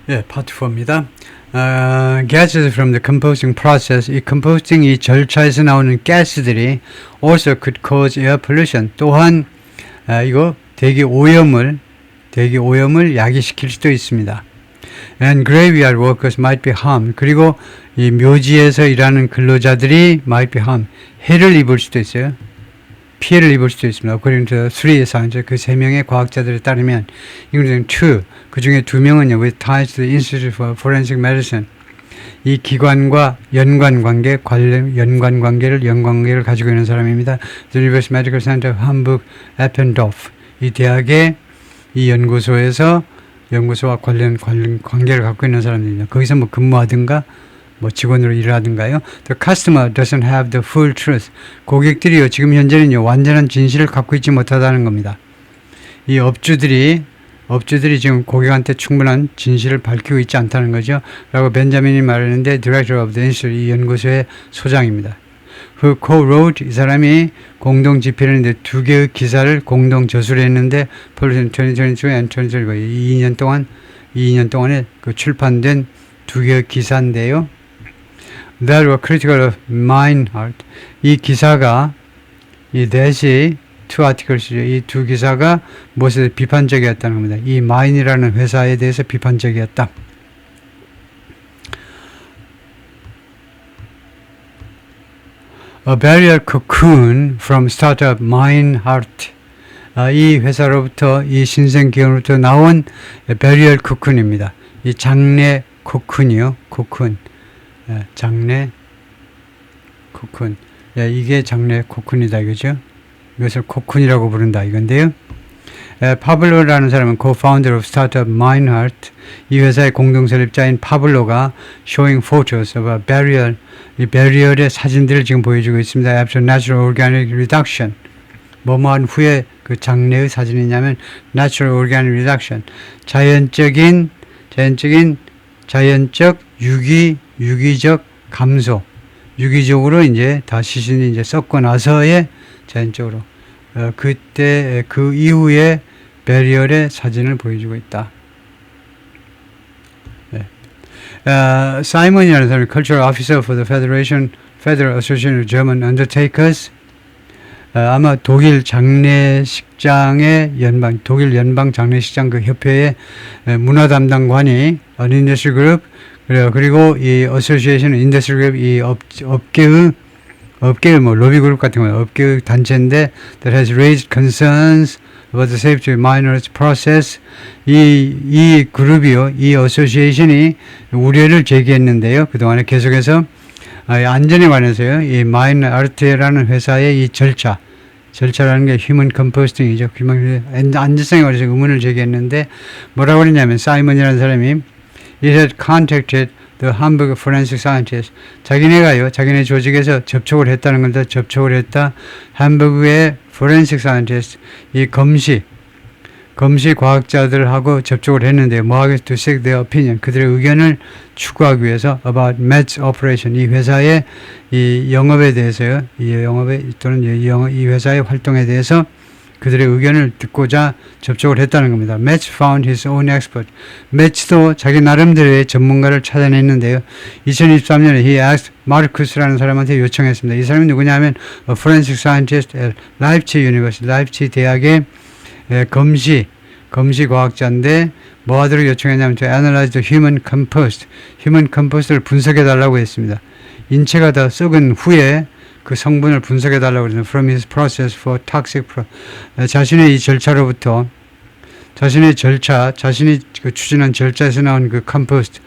예, 파트 4입니다. Gases from the composting process. 이 composting 이 절차에서 나오는 가스들이 also could cause air pollution. 또한 이거 대기 오염을 야기시킬 수도 있습니다. And graveyard workers might be harmed. 그리고 이 묘지에서 일하는 근로자들이 might be harmed. 해를 입을 수도 있어요. 피해를 입을 수도 있습니다. According to 3 그 3명의 과학자들에 따르면 including 2, 그 중에 2명은요 with ties to the Institute for Forensic Medicine, 이 기관과 연관관계를 가지고 있는 사람입니다. The University Medical Center Hamburg Eppendorf, 이 대학의 이 연구소와 관계를 갖고 있는 사람들입니다. 거기서 뭐 근무하든가 뭐 직원으로 일을 하든가요. The customer doesn't have the full truth. 고객들이요 지금 현재는요 완전한 진실을 갖고 있지 못하다는 겁니다. 이 업주들이 지금 고객한테 충분한 진실을 밝히고 있지 않다는 거죠. 라고 벤자민이 말했는데 Director of the Institute, 이 연구소의 소장입니다. Who co-wrote, 이 사람이 공동 집필을 했는데 2개의 기사를 공동 저술을 했는데 Pollution 2022 and 2023, 2년 동안에 그 출판된 2개의 기사인데요. That were critical of Meinhardt. 이 기사가 이 대시 two articles, 이 2 기사가 무엇에 비판적이었다는 겁니다. 이 마인이라는 회사에 대해서 비판적이었다. A barrier cocoon from startup Meinhardt. 이 회사로부터 이 신생기업으로부터 나온 barrier cocoon입니다. 이 장내 코쿤이요. 코쿤. 장내 코쿤. 이게 장내 코쿤이다 이거죠. 이것을 코쿤이라고 부른다 이건데요. 파블로라는 사람은 co-founder of startup Meinhardt, 이 회사의 공동설립자인 파블로가 showing photos of a burial, 이 burial의 사진들을 지금 보여주고 있습니다. After natural organic reduction. 뭐뭐한 후에 그 장내의 사진이냐면 natural organic reduction. 자연적 유기적 감소. 유기적으로 이제 다 시신이 이제 썩고 나서의 자연적으로 그때 그 이후에 베리얼의 사진을 보여주고 있다. 네. 사이먼이라는 사람이 Cultural Officer for the Federal Association of German Undertakers. 아마 독일 연방 장례식장 그 협회의 문화 담당관이 An Industry Group, 그리고 이 Association Industry Group, 이 업계의 뭐 로비 그룹 같은 거 업계의 단체인데 that has raised concerns about the safety of miners process. 이 그룹이요, 이 어소시에이션이 우려를 제기했는데요. 그동안에 계속해서 안전에 관해서요, 이 마인아르트라는 회사의 이 절차라는 게 휴먼 컴포스팅이죠. 안전성에 관해서 의문을 제기했는데 뭐라고 그러냐면 사이먼이라는 사람이 It had contacted the Hamburg Forensic Scientist. 자기네 조직에서 접촉을 했다는 건데 접촉을 했다. 함부르크의 Forensic Scientist, 이 검시 과학자들하고 접촉을 했는데 뭐 하겠어? To seek their opinion. 그들의 의견을 추구하기 위해서 about Metz operation. 이 회사의 이 영업에 대해서요. 이 회사의 활동에 대해서 그들의 의견을 듣고자 접촉을 했다는 겁니다. Metz found his own expert. 매츠도 자기 나름대로의 전문가를 찾아냈는데요. 2023년에 he asked 마르쿠스라는 사람한테 요청했습니다. 이 사람이 누구냐면 a forensic scientist at Leipzig University, 라이프치히 대학의 검시 과학자인데 뭐 하도록 요청했냐면 to analyze the human compost를 분석해달라고 했습니다. 인체가 다 썩은 후에 그 성분을 분석해달라고 그러는 from his process for toxic 자신의 이 절차로부터 자신이 그 추진한 절차에서 나온 그 컴포스트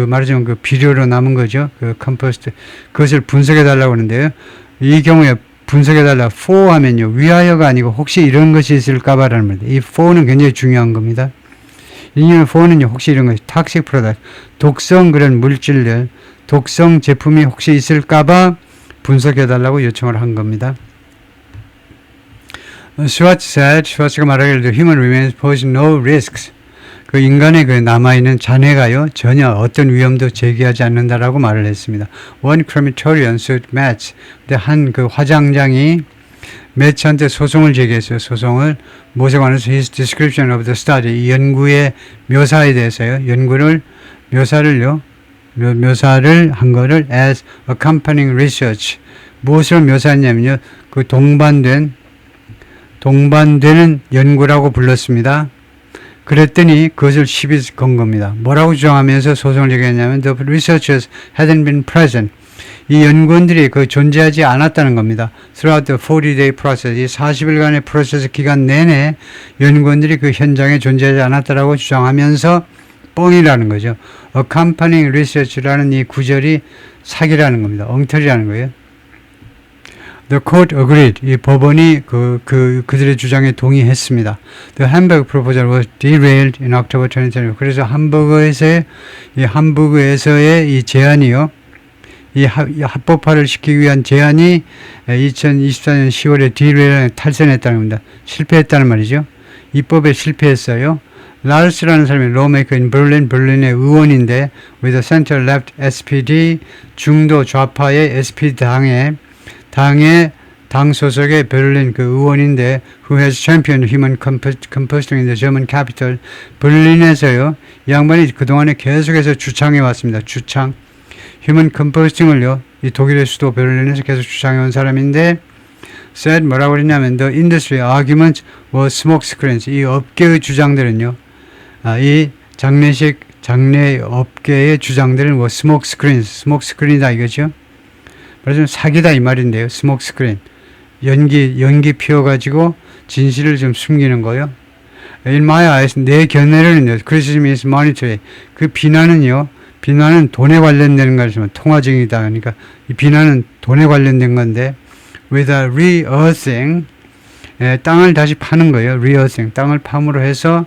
말하자면 그 비료로 남은 거죠. 그 컴포스트 그것을 분석해달라고 하는데요. 이 경우에 분석해달라 for 하면요 위하여가 아니고 혹시 이런 것이 있을까봐라는 말입니다. 이 for는 굉장히 중요한 겁니다. 이 for는요 혹시 이런 것이 toxic product 독성 그런 물질들 독성 제품이 혹시 있을까봐 분석해달라고 요청을 한 겁니다. 슈와츠가 말하기를 human remains pose no risks. 그 인간의 그 남아있는 잔해가요 전혀 어떤 위험도 제기하지 않는다라고 말을 했습니다. One crematorium suit match. 근데 한 그 화장장이 매치한테 소송을 제기했어요. 소송을 무엇에 관해서 his description of the study 이 연구의 묘사에 대해서요. 연구를 묘사를 한 거를 as accompanying research 무엇을 묘사했냐면요. 그 동반되는 연구라고 불렀습니다. 그랬더니 그것을 시비 건 겁니다. 뭐라고 주장하면서 소송을 제기했냐면 the researchers hadn't been present. 이 연구원들이 그 존재하지 않았다는 겁니다. Throughout the 40-day process, 이 40일간의 프로세스 기간 내내 연구원들이 그 현장에 존재하지 않았다라고 주장하면서 뻥이라는 거죠. Accompanying research라는 이 구절이 사기라는 겁니다. 엉터리라는 거예요. The court agreed. 이 법원이 그들의 주장에 동의했습니다. The Hamburg proposal was derailed in October 2020. 그래서 함부르크에서의 이 제안이요. 이 합법화를 시키기 위한 제안이 2024년 10월에 derail 탈선했다는 겁니다. 실패했다는 말이죠. 입법에 실패했어요. 라르스라는 사람이 lawmaker in Berlin, berlin의 의원인데 with a center left SPD 중도 좌파의 SPD 당 소속의 베를린 그 의원인데 who has championed human composting in the German capital berlin에서요. 이 양반이 그동안에 계속해서 주창해 왔습니다. 주창 human composting을요. 이 독일의 수도 베를린에서 계속 주창해 온 사람인데 said 뭐라고 그랬냐면 the industry argument was smoke screens. 이 업계의 주장들은요. 이 장례 업계의 주장들은 뭐 smoke screen이다 이거죠. 그래서 사기다 이 말인데요. 스모크 스크린. 연기 피워가지고 진실을 좀 숨기는 거요. In my eyes, 내 견해로는요. criticism is monetary. 그 비난은 돈에 관련되는 거지만 통화증이다. 그러니까 이 비난은 돈에 관련된 건데 with a re-earthing 땅을 다시 파는 거예요. re-earthing. 땅을 팜으로 해서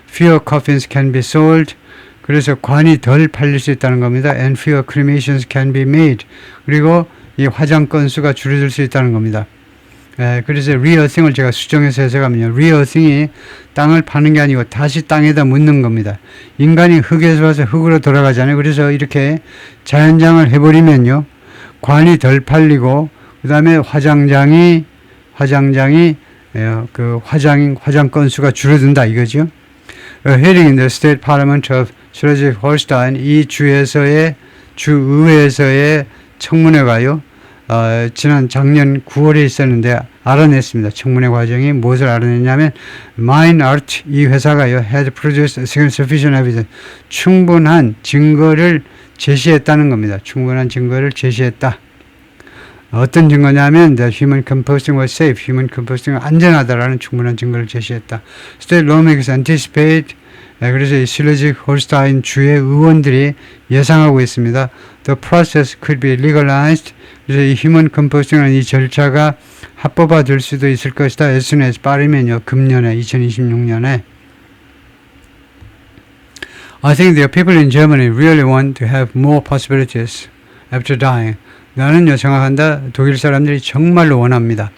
fewer coffins can be sold. 그래서 관이 덜 팔릴 수 있다는 겁니다. And fewer cremations can be made. 그리고 이 화장 건수가 줄어들 수 있다는 겁니다. 그래서 re-earthing을 제가 수정해서 해석하면요. re-earthing이 땅을 파는 게 아니고 다시 땅에다 묻는 겁니다. 인간이 흙에서 와서 흙으로 돌아가잖아요. 그래서 이렇게 자연장을 해버리면요. 관이 덜 팔리고 그 다음에 화장장이 그 화장 건수가 줄어든다 이거죠. Hearing in the State Parliament of Schleswig-Holstein 이 주의회에서의 청문회가요. 지난 작년 9월에 있었는데 알아냈습니다. 청문회 과정이 무엇을 알아냈냐면 Meinert 이 회사가요. had produced sufficient evidence 충분한 증거를 제시했다는 겁니다. 충분한 증거를 제시했다. 어떤 증거냐면 the human composting was safe. human composting은 안전하다라는 충분한 증거를 제시했다. State lawmakers anticipate 그래서 이 슬레즈홀스타인 주의 의원들이 예상하고 있습니다. The process could be legalized. 그래서 이 human composting은 이 절차가 합법화될 수도 있을 것이다. as soon as 빠르면요. 금년에 2026년에. I think the people in Germany really want to have more possibilities after dying. 나는요 생각한다. 독일 사람들이 정말로 원합니다.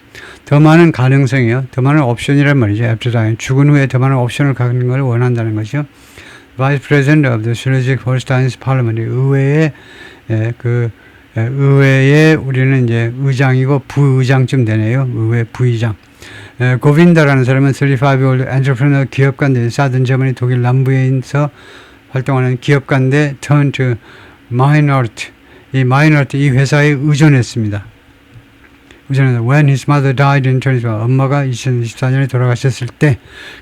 더 많은 가능성이요. 더 많은 옵션이란 말이죠. after dying. 죽은 후에 더 많은 옵션을 갖는 걸 원한다는 거죠. Vice President of the Schleswig-Holstein Parliament. 의회에 우리는 이제 의장이고 부의장쯤 되네요. 의회 부의장. 고빈다라는 사람은 35-year-old entrepreneur 기업가인데 사든 저머니 독일 남부에서 활동하는 기업가인데 turned to Meinert. 이 Meinert 이 회사에 의존했습니다. When his mother died in 2024, 엄마가 2024년에 돌아가셨을 때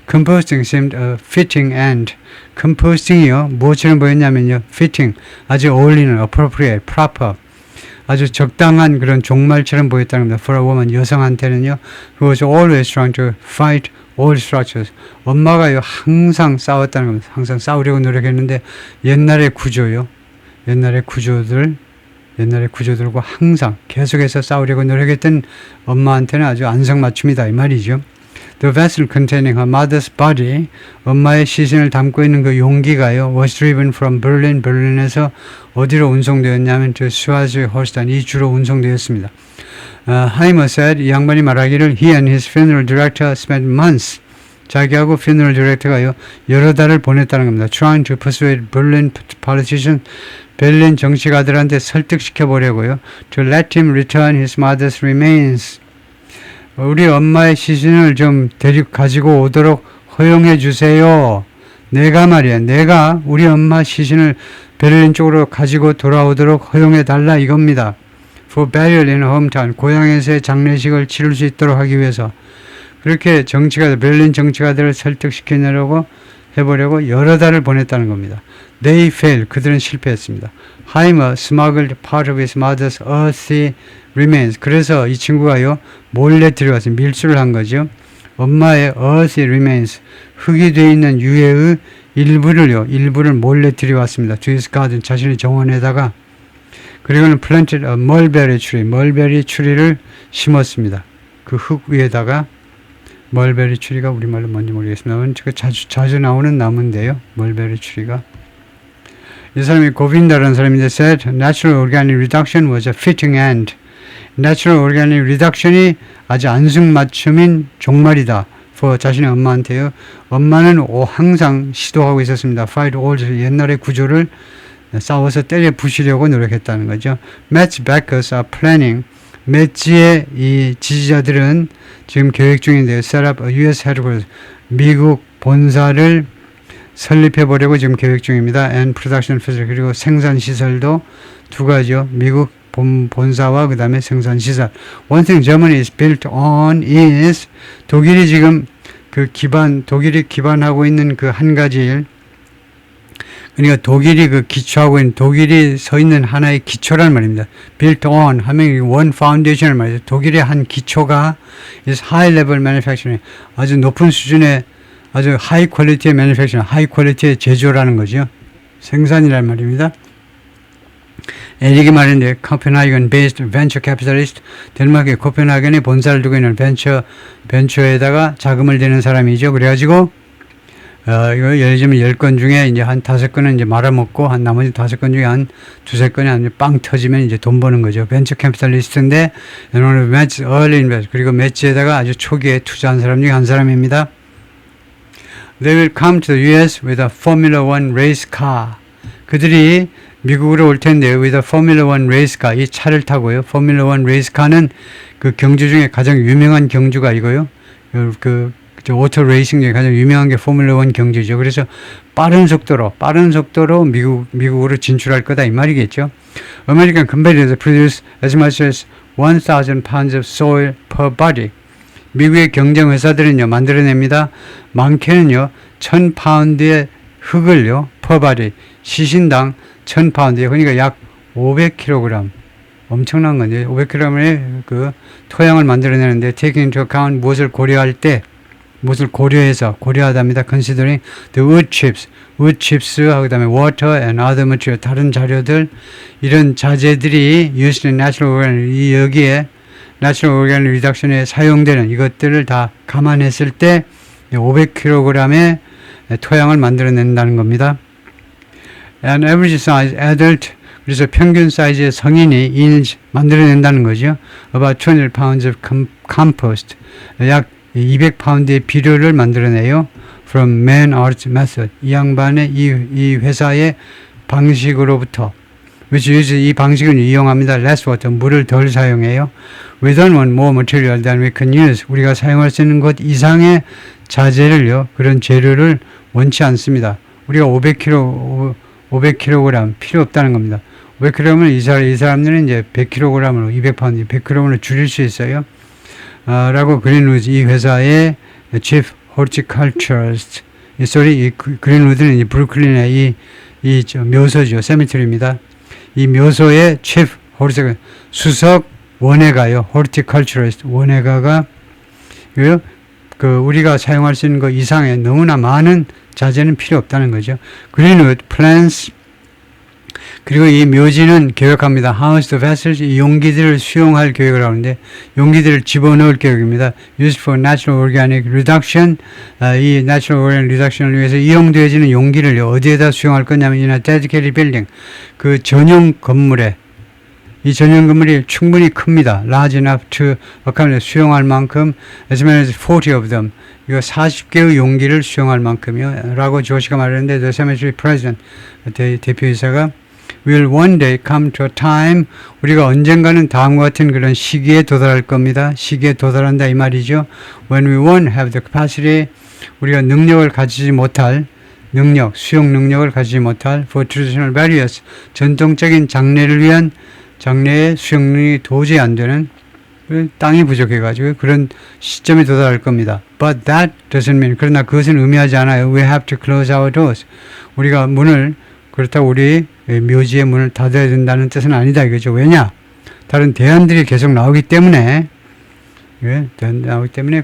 composting seemed a fitting end. composting이요. 무엇처럼 보였냐면요. fitting, 아주 어울리는 appropriate, proper, 아주 적당한 그런 종말처럼 보였다는 겁니다. For a woman, 여성한테는요. who was always trying to fight all structures. 엄마가요. 항상 싸웠다는 겁니다. 항상 싸우려고 노력했는데 옛날의 구조들과 항상 계속해서 싸우려고 노력했던 엄마한테는 아주 안성맞춤이다 이 말이죠. The vessel containing her mother's body, 엄마의 시신을 담고 있는 그 용기가요, was driven from Berlin, berlin에서 어디로 운송되었냐면 to Schleswig-Holstein, 이 주로 운송되었습니다. Heimer said, 이 양반이 말하기를 he and his funeral director spent months, 자기하고 funeral director가요, 여러 달을 보냈다는 겁니다. Trying to persuade Berlin politicians, 베를린 정치가들한테 설득시켜 보려고요. To let him return his mother's remains. 우리 엄마의 시신을 좀 가지고 오도록 허용해 주세요. 내가 말이야. 내가 우리 엄마 시신을 베를린 쪽으로 가지고 돌아오도록 허용해 달라 이겁니다. For burial in hometown. 고향에서의 장례식을 치를 수 있도록 하기 위해서. 그렇게 베를린 정치가들을 설득시키려고 해보려고 여러 달을 보냈다는 겁니다. They failed. 그들은 실패했습니다. Heimer smuggled part of his mother's earthly remains. 그래서 이 친구가요, 몰래 들어가서 밀수를 한 거죠. 엄마의 earthly remains, 흙이 되어 있는 유해의 일부를 몰래 들여왔습니다. To his garden, 자신의 정원에다가. 그리고는 planted a mulberry tree, 멀베리 추리를 심었습니다. 그 흙 위에다가. 멀베리 추리가 우리말로 뭔지 모르겠습니다. 자주 나오는 나무인데요. 멀베리 추리가. 이 사람이 고빈다라는 사람인데 said natural organic reduction was a fitting end. natural organic reduction이 아주 안승맞춤인 종말이다. for 자신의 엄마한테요. 엄마는 항상 시도하고 있었습니다. fight old 옛날의 구조를 싸워서 때려 부시려고 노력했다는 거죠. Matt's backers are planning. 매치의 이 지지자들은 지금 계획 중인데요. set up a US headquarters. 미국 본사를 설립해 보려고 지금 계획 중입니다. and production facility. 그리고 생산 시설도 두 가지요. 미국 본사와 그 다음에 생산 시설. One thing Germany is built on is 독일이 지금 독일이 기반하고 있는 그 한 가지 일. 그러니까 독일이 기초하고 있는, 독일이 서 있는 하나의 기초란 말입니다. built on 하면 one foundation을 말이죠. 독일의 한 기초가 is high level manufacturing. 아주 높은 수준의 아주 high quality의 manufacturing, high quality의 제조라는 거죠. 생산이란 말입니다. 에릭이 말했는데 코펜하겐 based venture capitalist, 덴마크의 코펜하겐에 본사를 두고 있는 벤처에다가 자금을 대는 사람이죠. 그래가지고 이거 예를 들면 10건 중에 이제 한 5건은 이제 말아먹고 한 나머지 5건 중에 한 2-3건이 빵 터지면 이제 돈 버는 거죠. 벤처 캐피탈리스트인데 매치 early invest, 그리고 매치에다가 아주 초기에 투자한 사람 중에 한 사람입니다. They will come to the US with a Formula One race car. 그들이 미국으로 올 텐데요. with a Formula One race car. 이 차를 타고요. Formula One race car는 그 경주 중에 가장 유명한 경주가 이거요. 오토 레이싱 중에 가장 유명한 게 포뮬러 1 경주죠. 그래서 빠른 속도로 미국으로 진출할 거다 이 말이겠죠. American competitors produce as much as 1,000 pounds of soil per body. 미국의 경쟁 회사들은요, 만들어냅니다. 많게는요, 1,000파운드의 흙을요, per body, 시신당 1,000파운드에, 그러니까 약 500kg. 엄청난 건데, 500kg의 그 토양을 만들어내는데, taking into account 무엇을 고려하답니다. considering the wood chips하고 그다음에 water and other material, 다른 자료들, 이런 자재들이 used in natural organic, 여기에 natural organic reduction에 사용되는 이것들을 다 감안했을 때 500kg의 토양을 만들어낸다는 겁니다. An average size adult, 그래서 평균 사이즈의 성인이 만들어낸다는 거죠. About 200 pounds of compost, 약 200파운드의 비료를 만들어내요. From man arts method. 이 양반의 이 회사의 방식으로부터. 이 방식을 이용합니다. Less water. 물을 덜 사용해요. We don't want more material than we can use. 우리가 사용할 수 있는 것 이상의 자재를요. 그런 재료를 원치 않습니다. 우리가 500kg 필요 없다는 겁니다. 500kg은 이 사람들은 이제 100kg으로 200파운드, 100kg으로 줄일 수 있어요. 라고 그린우드, 이 회사의 Chief Horticulturist, 이 그린우드는 이 브루클린의 이 묘소죠. 세미트리입니다. 이 묘소의 Chief Horticulturist, 수석 원예가요. Horticulturist, 원예가가 우리가 사용할 수 있는 것 이상의 너무나 많은 자재는 필요 없다는 거죠. 그린우드 plants, 그리고 이 묘지는 계획합니다. House the vessels, 이 용기들을 수용할 계획을 하는데 용기들을 집어넣을 계획입니다. Used for natural organic reduction, 이 natural organic reduction을 위해서 이용되어지는 용기를 어디에다 수용할 거냐면 in a dedicated building, 그 전용 건물에, 이 전용 건물이 충분히 큽니다. Large enough to accommodate, 수용할 만큼, as many as 40 of them, 이거 40개의 용기를 수용할 만큼이요. 라고 조시가 말했는데, the cemetery president, 대표이사가 will one day come to a time, 우리가 언젠가는 다음과 같은 그런 시기에 도달할 겁니다. 시기에 도달한다 이 말이죠. When we won't have the capacity, 우리가 능력을 가지지 못할 능력, 수용 능력을 가지지 못할 for traditional barriers, 전통적인 장래를 위한 장래의 수용 능력이 도저히 안 되는 땅이 부족해가지고 그런 시점에 도달할 겁니다. But that doesn't mean, 그러나 그것은 의미하지 않아요. We have to close our doors. 우리가 문을, 그렇다고 우리 묘지의 문을 닫아야 된다는 뜻은 아니다 이거죠. 왜냐? 다른 대안들이 계속 나오기 때문에,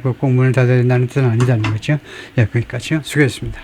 꼭 문을 닫아야 된다는 뜻은 아니다는 거죠. 예, 거기까지요. 수고했습니다.